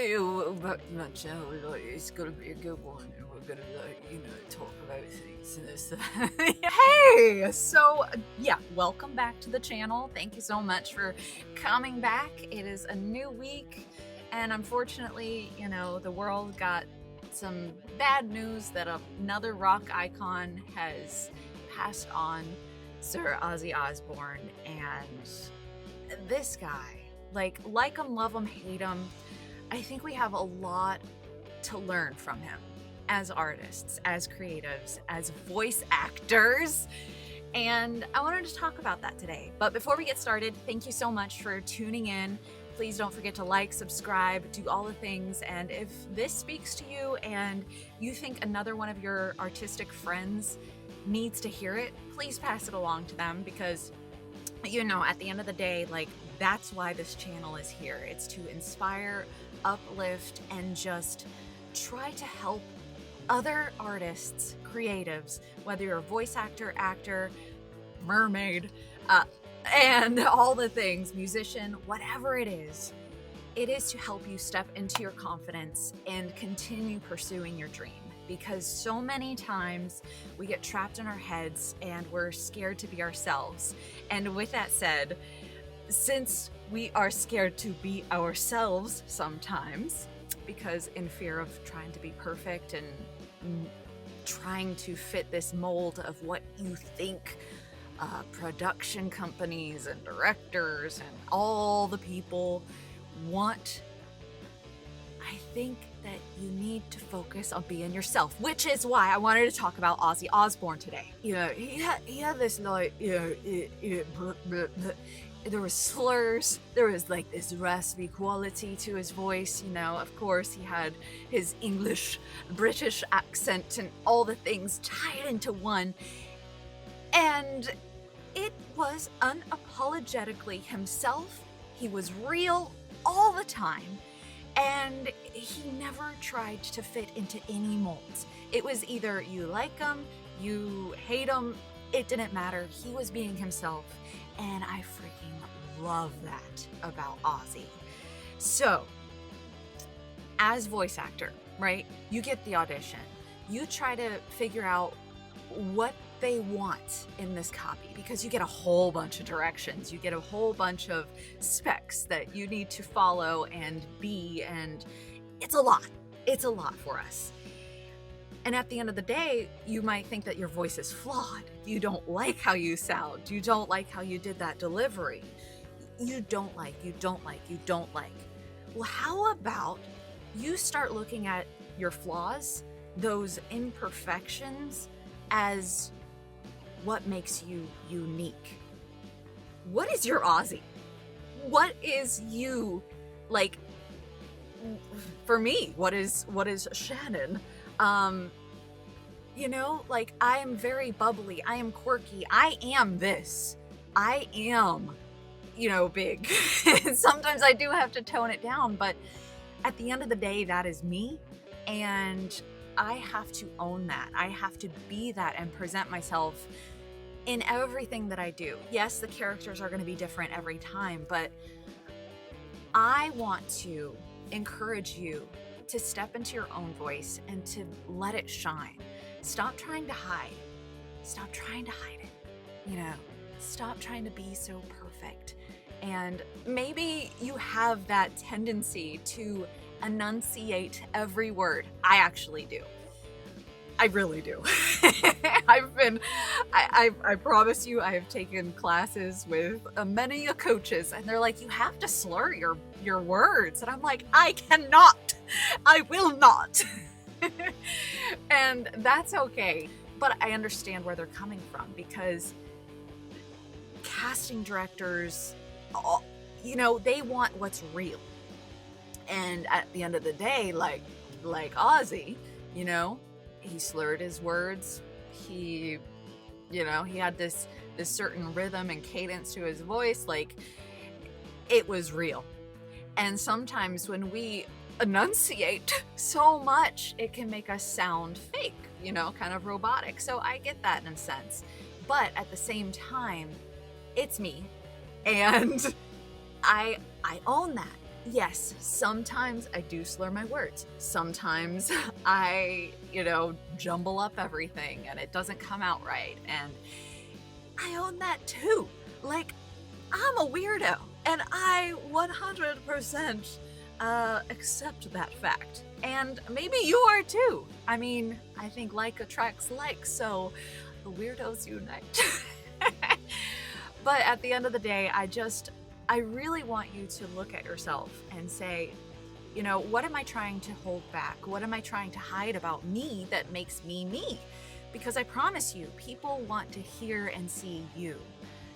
Hey, well, back to my channel, like, it's gonna be a good one, and we're gonna, talk about things and this. Hey! So, yeah, welcome back to the channel. Thank you so much for coming back. It is a new week, and unfortunately, the world got some bad news that another rock icon has passed on, Sir Ozzy Osbourne, and this guy, like him, love him, hate him, I think we have a lot to learn from him as artists, as creatives, as voice actors. And I wanted to talk about that today. But before we get started, thank you so much for tuning in. Please don't forget to like, subscribe, do all the things. And if this speaks to you and you think another one of your artistic friends needs to hear it, please pass it along to them, because at the end of the day, that's why this channel is here. It's to inspire, uplift, and just try to help other artists, creatives, whether you're a voice actor, mermaid, and all the things, musician, whatever it is to help you step into your confidence and continue pursuing your dream. Because so many times we get trapped in our heads and we're scared to be ourselves. And with that said, since we are scared to be ourselves sometimes, because in fear of trying to be perfect and trying to fit this mold of what you think production companies and directors and all the people want, I think that you need to focus on being yourself, which is why I wanted to talk about Ozzy Osbourne today. He had this there was slurs, there was this raspy quality to his voice, of course he had his English, British accent and all the things tied into one. And it was unapologetically himself. He was real all the time. And he never tried to fit into any molds. It was either you like him, you hate him, it didn't matter. He was being himself, and I freaking love that about Ozzy. So, as voice actor, right, you get the audition. You try to figure out what they want in this copy, because you get a whole bunch of directions, you get a whole bunch of specs that you need to follow and be, and it's a lot for us. And at the end of the day, you might think that your voice is flawed, you don't like how you sound, you don't like how you did that delivery, you don't like. Well, how about you start looking at your flaws, those imperfections, as what makes you unique? What is your Ozzy? What is you? For me, what is Shannon? I am very bubbly, I am quirky, I am this. I am, big. Sometimes I do have to tone it down, but at the end of the day, that is me. And I have to own that. I have to be that and present myself in everything that I do. Yes, the characters are going to be different every time, but I want to encourage you to step into your own voice and to let it shine. Stop trying to hide. Stop trying to hide it. Stop trying to be so perfect. And maybe you have that tendency to enunciate every word. I actually do. I really do. I promise you, I have taken classes with many coaches, and they're like, you have to slur your words. And I'm like, I cannot. I will not. And that's okay. But I understand where they're coming from, because casting directors, they want what's real. And at the end of the day, like Ozzy, he slurred his words. He had this certain rhythm and cadence to his voice. It was real. And sometimes when we enunciate so much, it can make us sound fake, kind of robotic. So I get that in a sense. But at the same time, it's me. And I own that. yes, sometimes I do slur my words. Sometimes I, jumble up everything and it doesn't come out right. And I own that too. Like, I'm a weirdo and I 100% accept that fact. And maybe you are too. I mean, I think like attracts like, so the weirdos unite. But at the end of the day, I really want you to look at yourself and say, what am I trying to hold back? What am I trying to hide about me that makes me me? Because I promise you, people want to hear and see you.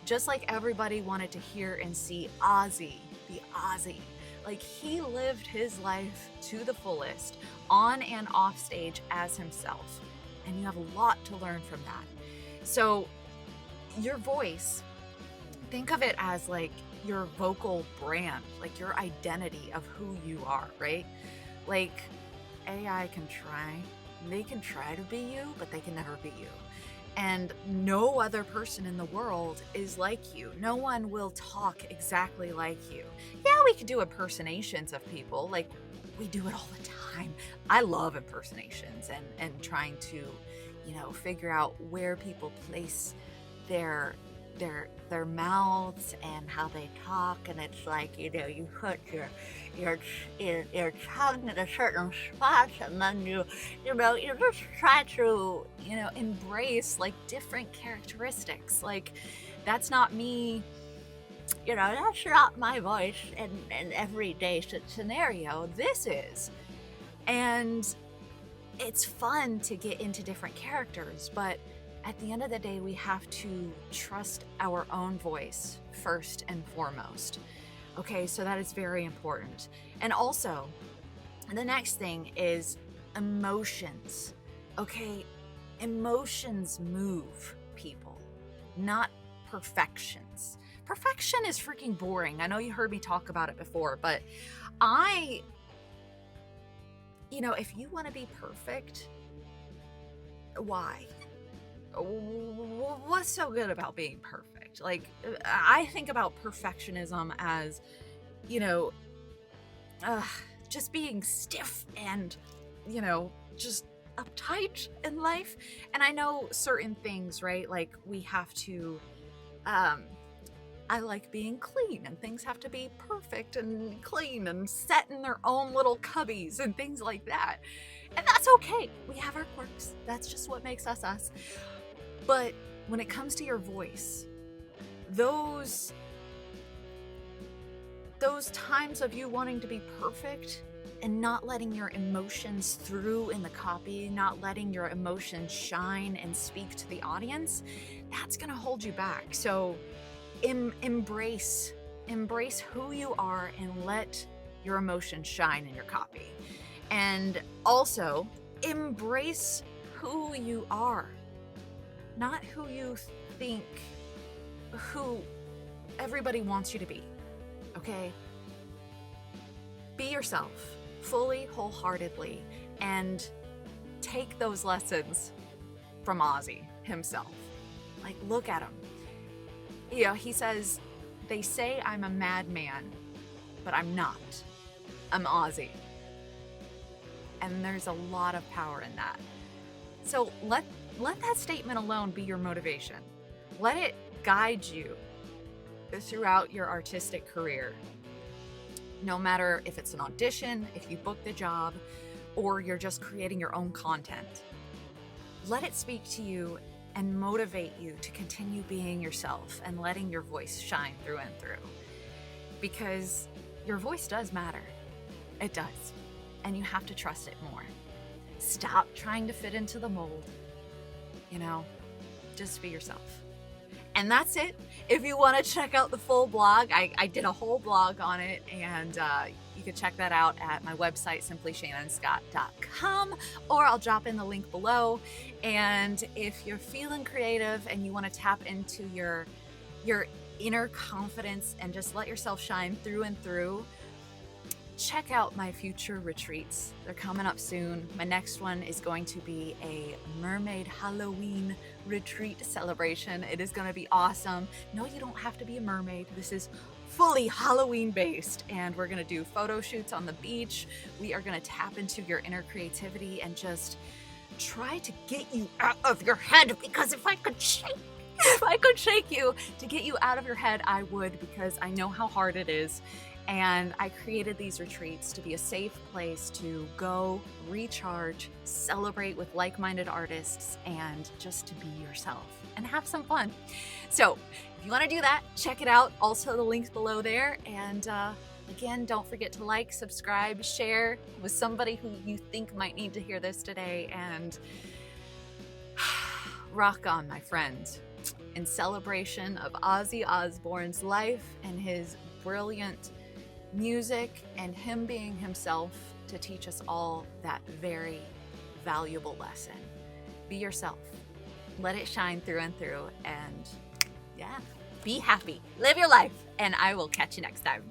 Just like everybody wanted to hear and see Ozzy, the Ozzy. Like, he lived his life to the fullest, on and off stage as himself. And you have a lot to learn from that. So your voice, think of it as like your vocal brand, like your identity of who you are, right? Like, AI can try, they can try to be you, but they can never be you. And no other person in the world is like you. No one will talk exactly like you. Yeah, we could do impersonations of people, like we do it all the time. I love impersonations and trying to, figure out where people place their mouths and how they talk. And it's like, you put your tongue in a certain spot, and then you just try to embrace like different characteristics. Like, that's not me, that's not my voice in everyday scenario. This is. And it's fun to get into different characters, but at the end of the day, we have to trust our own voice first and foremost. Okay, so that is very important. And also, the next thing is emotions. Okay, emotions move people, not perfections. Perfection is freaking boring. I know you heard me talk about it before, but if you want to be perfect, why? What's so good about being perfect? Like, I think about perfectionism as, just being stiff and, just uptight in life. And I know certain things, right? Like, we have to, I like being clean, and things have to be perfect and clean and set in their own little cubbies and things like that. And that's okay. We have our quirks. That's just what makes us us. But when it comes to your voice, those times of you wanting to be perfect and not letting your emotions through in the copy, not letting your emotions shine and speak to the audience, that's going to hold you back. So embrace who you are and let your emotions shine in your copy. And also embrace who you are, not who you think, who everybody wants you to be. Okay? Be yourself fully, wholeheartedly, and take those lessons from Ozzy himself. Like, look at him. He says, they say I'm a madman, but I'm not. I'm Ozzy. And there's a lot of power in that. So let that statement alone be your motivation. Let it guide you throughout your artistic career. No matter if it's an audition, if you book the job, or you're just creating your own content. Let it speak to you and motivate you to continue being yourself and letting your voice shine through and through. Because your voice does matter. It does. And you have to trust it more. Stop trying to fit into the mold. Just be yourself. And that's it. If you want to check out the full blog, I did a whole blog on it, and you can check that out at my website, simplyshannonscott.com, or I'll drop in the link below. And if you're feeling creative and you want to tap into your inner confidence and just let yourself shine through and through, check out my future retreats. They're coming up soon. My next one is going to be a mermaid Halloween retreat celebration. It is going to be awesome. No, you don't have to be a mermaid. This is fully Halloween based, and we're gonna do photo shoots on the beach. We are gonna tap into your inner creativity and just try to get you out of your head, because if I could shake you to get you out of your head, I would, because I know how hard it is. And I created these retreats to be a safe place to go, recharge, celebrate with like-minded artists, and just to be yourself and have some fun. So if you want to do that, check it out. Also, the link's below there. And again, don't forget to like, subscribe, share with somebody who you think might need to hear this today, and rock on, my friend. In celebration of Ozzy Osbourne's life and his brilliant music and him being himself to teach us all that very valuable lesson. Be yourself. Let it shine through and through, and yeah, be happy. Live your life, and I will catch you next time.